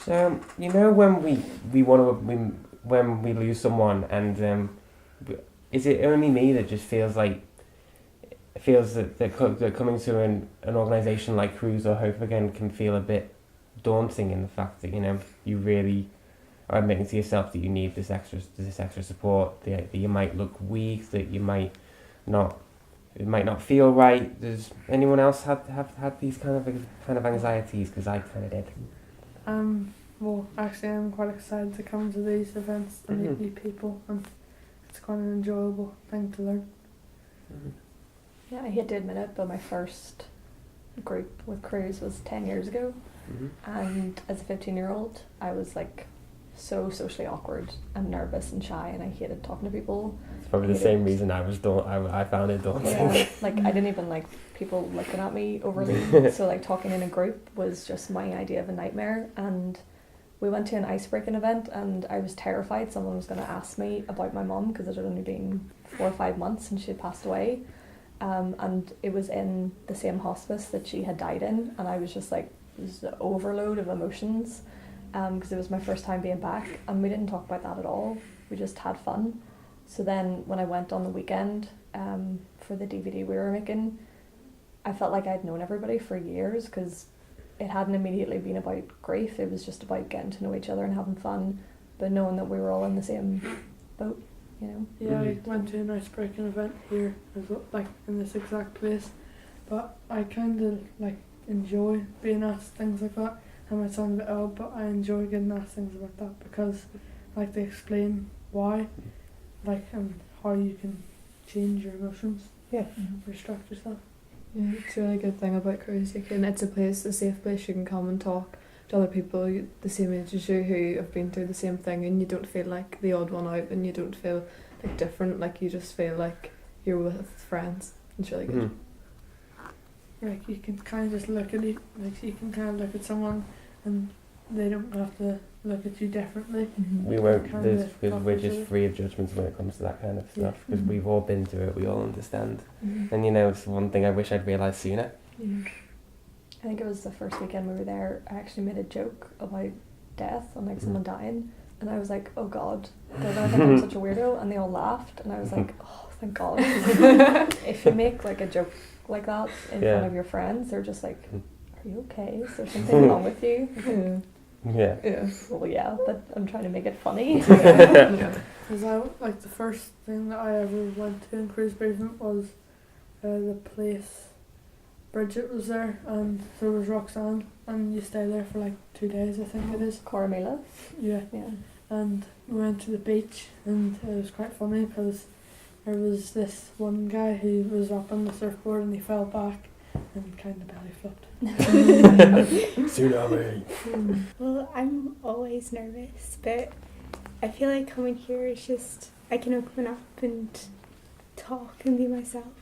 So when we want to when we lose someone, and is it only me that just feels that coming to an organisation like Cruise or Hope Again can feel a bit daunting in the fact that you really are admitting to yourself that you need this extra support, that you might look weak, that you might not. It might not feel right. Does anyone else had these kind of anxieties? Because I kind of did. Well, actually, I'm quite excited to come to these events and meet new people, and it's quite an enjoyable thing to learn. Mm-hmm. Yeah, I hate to admit it, but my first group with Cruise was 10 years ago, and as a 15-year-old, I was like so socially awkward and nervous and shy, and I hated talking to people. It's probably the same reason I found it daunting. Yeah, like I didn't even like people looking at me overly, so like talking in a group was just my idea of a nightmare. And we went to an ice-breaking event, and I was terrified someone was going to ask me about my mum, because it had only been 4 or 5 months and she had passed away, and it was in the same hospice that she had died in, and I was just like, it was an overload of emotions, because it was my first time being back, and we didn't talk about that at all. We just had fun. So then when I went on the weekend for the DVD we were making, I felt like I'd known everybody for years, because it hadn't immediately been about grief. It was just about getting to know each other and having fun, but knowing that we were all in the same boat, Yeah, I went to an ice-breaking event here, as well, like in this exact place, but I kind of like enjoy being asked things like that. I might sound a bit odd, but I enjoy getting asked things like that, because like they explain why, like, and how you can change your emotions. Yeah. Restructure yourself. Yeah, it's a really good thing about Cruise. It's a safe place you can come and talk to other people the same age as you who have been through the same thing, and you don't feel like the odd one out, and you don't feel like different, like you just feel like you're with friends. It's really good. Like you can kind of just look at it, like you can kind of look at someone and they don't have to look at you differently. We won't, Kinda because we're talk just to it. free of judgments when it comes to that kind of stuff, because Mhm. we've all been through it, we all understand. And it's one thing I wish I'd realised sooner. Yeah. I think it was the first weekend we were there, I actually made a joke about death and like someone dying, and I was like, oh god, they're gonna think I'm such a weirdo, and they all laughed, and I was like, oh thank god. If you make like a joke like that in Yeah. front of your friends, they're just like, are you okay? Is there something wrong with you? Yeah. Yeah. Yeah. Well yeah, but I'm trying to make it funny. Yeah. Because like the first thing that I ever went to in Cruise Bereavement was the place. Bridget was there, and so was Roxanne, and you stay there for like 2 days, I think it is. Coromila. Yeah. Yeah. And we went to the beach, and it was quite funny because there was this one guy who was up on the surfboard and he fell back and kind of belly flopped. Tsunami. Well, I'm always nervous, but I feel like coming here is just, I can open up and talk and be myself.